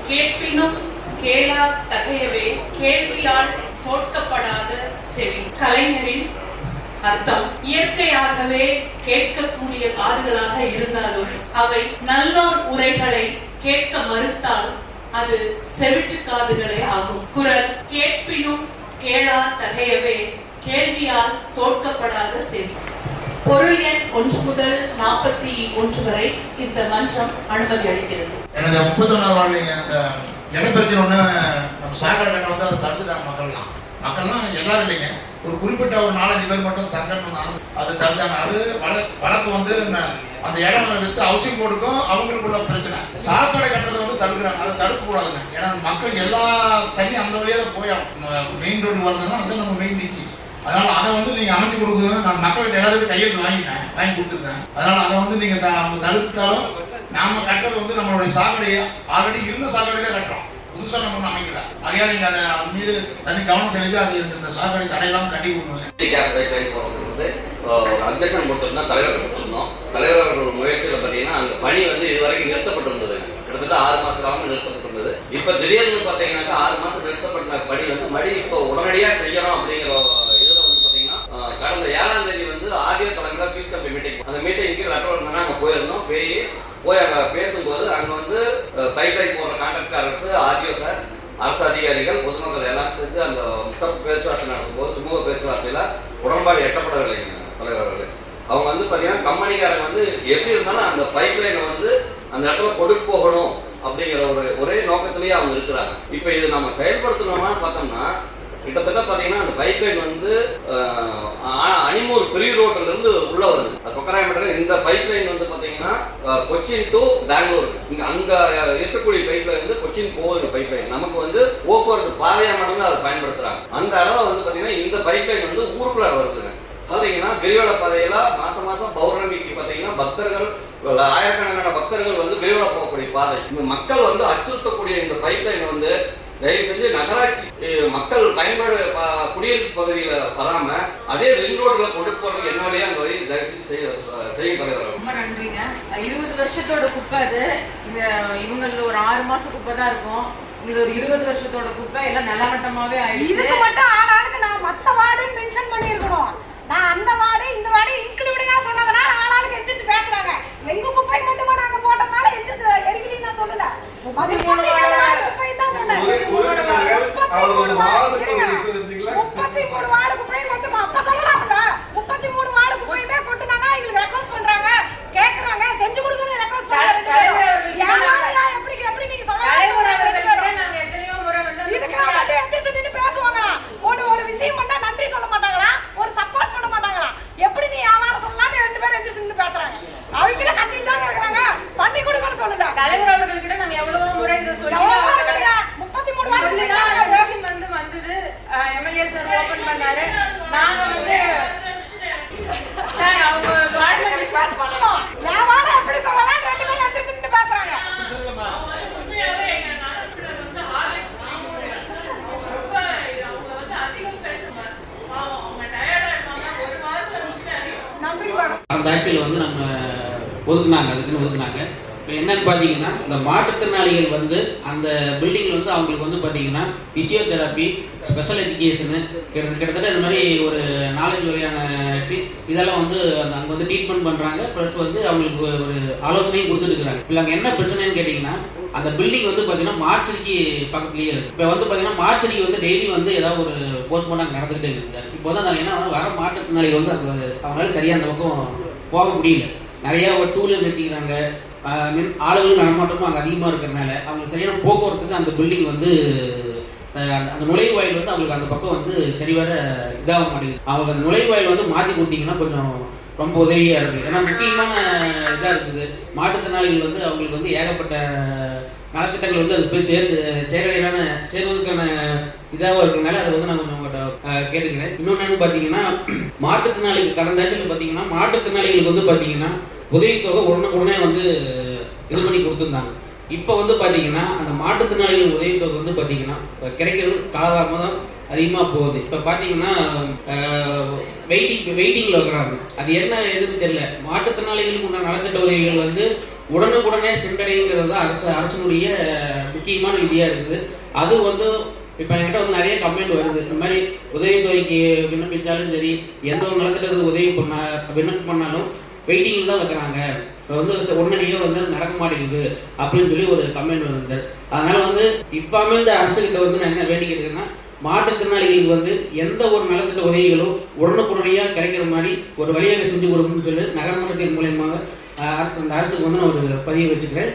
கேட்பினும் கேளா தகையவே கேள்வியால் தோற்கப்படாத செவி. கலைஞரின் அர்த்தம் இயற்கையாகவே கேட்கக்கூடிய காதுகளாக இருந்தாலும் அவை நல்லோர் உரைகளை கேட்க மறுத்தால் அது செவிட்டு காதுகளே ஆகும். குரல் கேட்பினும் கேளா தகையவே கேள்வியால் தோற்கப்படாத செவி. பொருள் எண் 1 முதல் 41 வரை இந்த மன்றம் அனுமதி அளிக்கிறது. எனது 31வது வார்டில் அந்த இடப்பெருச்சி ஒன்று நம்ம சாகர கட்டை வந்து அதை தடுத்துட்டாங்க. மக்கள்லாம் எல்லாரும் இல்லைங்க, ஒரு குறிப்பிட்ட ஒரு 4-5 பேர் மட்டும் சங்கடம் அது தடுத்தாங்க. அது வழக்கு வந்து அந்த இடம் வித்து ஹவுசிங் போர்டுக்கும் அவங்களுக்குள்ள பிரச்சனை. சாக்கடை கட்டுறதை வந்து தடுக்கிறாங்க, அதை தடுக்க கூடாதுங்க. ஏன்னா மக்கள் எல்லா தண்ணி அந்த வழியாக போய் மெயின் ரோடு வந்ததுன்னா அது நம்ம மெயின் நீச்சு. அதனால அதை வந்து நீங்க அமைச்சு கொடுக்குறது நான் மக்கள்கிட்ட எல்லாத்துக்கும் கையெழுத்து வாங்கி கொடுத்துருக்கேன். அதனால அதை வந்து நீங்க தடுத்தாலும் நாம கட்டுறது வந்து நம்மளுடைய சாக்கடையை ஆல்ரெடி இருந்த சாக்கடையில கட்டுறோம், புதுசா நம்ம அமைக்கல. அதையா நீங்க அதை மீது தனி கவனம் செலுத்தி அது இந்த சாக்கடை தடையெல்லாம் கட்டி கொடுங்க. அப்ஜெக்ஷன் கொடுத்துருந்தோம், தலைவர் கொடுத்துருந்தோம். தலைவர் முயற்சியில் பார்த்தீங்கன்னா அந்த பணி வந்து இதுவரைக்கும் நிறுத்தப்பட்டிருந்தது. கிட்டத்தட்ட 6 மாச காலம் நிறுத்தப்பட்டிருந்தது. இப்ப திடீர்னு பார்த்தீங்கன்னாக்கா 6 மாசம் நிறுத்தப்பட்ட பணி வந்து இப்போ உடனடியாக செய்யணும் அப்படிங்கிற இதுல வந்து பார்த்தீங்கன்னா கடந்த 7ஆம் தேதி வந்து ஆர்டிஓ தலைமையில பீஸ் கம்பெனி மீட்டிங், அந்த மீட்டிங்க்கு லெட்டர் வந்தாங்க. அங்கே போயிருந்தோம். போய் அங்கே பேசும்போது அங்கே வந்து பைப்லைன் போடுற கான்ட்ராக்டர்ஸ், ஆர்டிஓ சார், அரசு அதிகாரிகள், பொதுமக்கள் எல்லாம் சேர்ந்து அந்த பேச்சுவார்த்தை நடக்கும்போது சுமூக பேச்சுவார்த்தையில உடன்பாடு எட்டப்படவில்லைங்க தலைவர் அவர்கள். அவங்க வந்து பார்த்தீங்கன்னா கம்பெனிக்காரங்க வந்து எப்படி இருந்தாலும் அந்த பைப்லைனை வந்து அந்த இடத்துல கொண்டு போகணும் அப்படிங்கிற ஒரே நோக்கத்திலேயே அவங்க இருக்கிறாங்க. இப்போ இது நம்ம செயல்படுத்தணும்னா பார்த்தோம்னா கிட்டத்தட்ட பார்த்தீங்கன்னா அந்த பைப்லைன் வந்து அணிமூர் பெரிய ரோட்ல இருந்து உள்ள வருது. கொக்கராயமேட்டில் இந்த பைப்லைன் வந்து பார்த்தீங்கன்னா கொச்சின் டு பெங்களூர், அங்க இருக்கக்கூடிய பைப்லைன் வந்து கொச்சின் போகுது பைப்லைன். நமக்கு வந்து போக்குவரத்து பாதையா மட்டும்தான் அதை பயன்படுத்துறாங்க. அந்த அளவு வந்து பார்த்தீங்கன்னா இந்த பைப்லைன் வந்து ஊருக்குள்ள வருதுங்க. பார்த்தீங்கன்னா கிரிவல பாதையில மாசம் பௌர்ணமிக்கு பார்த்தீங்கன்னா பக்தர்கள், ஆயிரக்கணக்கான பக்தர்கள் வந்து கிரிவல போகக்கூடிய பாதை. இந்த மக்கள் வந்து அச்சுறுத்தக்கூடிய இந்த பைப்லைன் வந்து தயவு செஞ்சு நகராட்சி மக்கள் பயன்பாடு குடியிருப்பு பகுதியில வராம அதே ரிங் ரோட்ல கொண்டு போறதுக்கு என்ன வழியா அந்த வழி தயவு செஞ்சு செய்ய தலைவர். ரொம்ப நன்றிங்க. 20 வருஷத்தோட குப்பை அது. இவங்களுக்கு ஒரு 6 மாசம் குப்பை தான் இருக்கும். உங்களுக்கு ஒரு 20 வருஷத்தோட குப்பை எல்லாம் நிலமட்டமாவே ஆயிடுச்சு. இதுக்கு மட்டும் ஆளாளுக்கு நான் மத்த வார்டுன்னு மென்ஷன் பண்ணியிருக்கணும். நான் அந்த வார்டு இந்த வார்டு இன்க்ளூடிங்கா சொன்னதுனால ஆளாளுக்கு எந்திரிச்சு பேசுறாங்க. எங்க குப்பை மட்டுமா நாங்க போட்டதுனால எந்திரிச்சு எரிக்கிறீங்க நான் சொல்லல. 33 குப்பை தான் சொன்னேன். 33 வார்டு குப்பை மட்டுமா அப்ப சொல்லலாம்ல. 33 வார்டு குப்பையுமே கொட்டுனாங்க. எங்களுக்கு ரெக்வெஸ்ட் பண்றாங்க, கேக்குறாங்க, செஞ்சு கொடுக்கணும் ரெக்வெஸ்ட் பண்றாங்க. எப்படி நீங்க சொல்லலாம்? நாங்க எத்தனையோ முறை வந்து இதுக்காக எந்திரிச்சு நின்னு பேசுவாங்க. ஒரு விஷயம் பண்ணா நன்றி சொல்ல மாட்டாங்களா, ஒரு சப்போர்ட் பண்ண மாட்டாங்களா? எப்படி நீ ஆவான சொல்லலாம்? 2 பேரும் எந்திரிச்சு நின்னு பேசுறாங்க. அவங்கள கத்திட்டு தான் இருக்காங்க. பண்ணி கொடுக்கணும் சொல்லுங்க. தலைவர் அவர்கள்கிட்ட நாங்க எவ்வளவோ முறை இத சொல்லி 33 வார்டு வந்து வந்தது. எம்எல்ஏ சார் ஓபன் பண்ணாரு. நாங்க வந்து சார் அவங்க வார்டுல விசுவாஸ் பண்ணோம். நான் வாட எப்படி சொல்லலாம்? 2 பேரும் எந்திரிச்சு நின்னு பேசுறாங்க. அந்த ஆட்சியில் வந்து நம்ம அதுக்குன்னு ஒதுக்குனாங்க. இப்போ என்னன்னு பார்த்தீங்கன்னா இந்த மாற்றுத்திறனாளிகள் வந்து அந்த பில்டிங்கில் வந்து அவங்களுக்கு வந்து பார்த்தீங்கன்னா பிசியோதெரப்பி, ஸ்பெஷல் எஜுகேஷனு கிட்டத்தட்ட இந்த மாதிரி ஒரு 4-5 வகையான இதெல்லாம் வந்து அங்கே வந்து ட்ரீட்மெண்ட் பண்ணுறாங்க. ப்ளஸ் வந்து அவங்களுக்கு ஒரு ஆலோசனையும் கொடுத்துட்டுருக்காங்க. இப்போ அங்கே என்ன பிரச்சனைன்னு கேட்டிங்கன்னா அந்த பில்டிங் வந்து பார்த்தீங்கன்னா மார்ச்சரிக்கு பக்கத்துலேயே இருக்குது. இப்போ வந்து பார்த்தீங்கன்னா மார்ச்சரிக்கு வந்து டெய்லி வந்து ஏதாவது ஒரு போஸ்ட்மார்ட்டம் அங்கே நடந்துகிட்டே இருக்குது. இப்போ வந்து அந்த என்ன வர மாற்றுத்திறனாளிகள் வந்து அது அவங்களால சரியாக அந்த பக்கம் போக முடியல. நிறையா டூ வீலர் நிறுத்திக்கிறாங்க. ஆளுகளும் நடமாட்டமும் அங்கே அதிகமாக இருக்கிறதுனால அவங்க சரியான போக்குவரத்துக்கு அந்த பில்டிங் வந்து அந்த நுழைவாயில் வந்து அவங்களுக்கு அந்த பக்கம் வந்து சரிவர இதாக மாட்டேங்குது. அவங்களுக்கு அந்த நுழைவாயில் வந்து மாற்றி கொடுத்தீங்கன்னா கொஞ்சம் ரொம்ப உதவியாக இருக்குது. ஏன்னா முக்கியமான இதாக இருக்குது. மாற்றுத்திறனாளிகள் வந்து அவங்களுக்கு வந்து ஏகப்பட்ட நலத்திட்டங்கள் வந்து அது போய் சேர்வதற்கான இதாக இருக்கிறதுனால அதை வந்து நான் கொஞ்சம் உங்கள்கிட்ட கேட்டுக்கிறேன். இன்னொன்று பார்த்தீங்கன்னா மாற்றுத்திறனாளிகள் கடந்த ஆட்சியில் பார்த்தீங்கன்னா மாற்றுத்திறனாளிகளுக்கு வந்து பார்த்தீங்கன்னா உதவித்தொகை உடனே வந்து இது பண்ணி கொடுத்துருந்தாங்க. இப்போ வந்து பார்த்தீங்கன்னா அந்த மாற்றுத்திறனாளிகள் உதவித்தொகை வந்து பார்த்தீங்கன்னா கிடைக்கிறது காலதாமதம் அதிகமாக போகுது. இப்போ பார்த்தீங்கன்னா வெயிட்டிங்கில் வைக்கிறாங்க. அது என்ன எதுன்னு தெரியல. மாற்றுத்திறனாளிகளுக்கு உண்டான நலத்திட்ட உதவிகள் வந்து உடனுக்குடனே சென்றடைங்கிறது தான் அரசனுடைய முக்கியமான விதியாக இருக்குது. அது வந்து இப்போ என்கிட்ட வந்து நிறைய கம்ப்ளைண்ட் வருது. இந்த மாதிரி உதவித்தொகைக்கு விண்ணப்பிச்சாலும் சரி, எந்த ஒரு நலத்திட்டத்துக்கு விண்ணப்பம் பண்ணாலும் வெயிட்டிங்கில் தான் வைக்கிறாங்க, இப்போ வந்து உடனடியே வந்து நடக்க மாட்டேங்குது அப்படின்னு சொல்லி ஒரு கம்ப்ளைண்ட் வருது. அதனால் வந்து இப்போமே இந்த அரசுகிட்ட வந்து நான் என்ன வேண்டிக்கிறேன்னா, மாற்றுத்திறனாளிகளுக்கு வந்து எந்த ஒரு நலத்திட்ட உதவிகளும் உடனுக்குடனடியாக கிடைக்கிற மாதிரி ஒரு வழியாக செஞ்சு கொடுக்கணும்னு சொல்லி நகர்மன்றத்தின் மூலயமாக அந்த அரசுக்கு வந்து நான் ஒரு பதிவு வச்சுக்கிறேன்.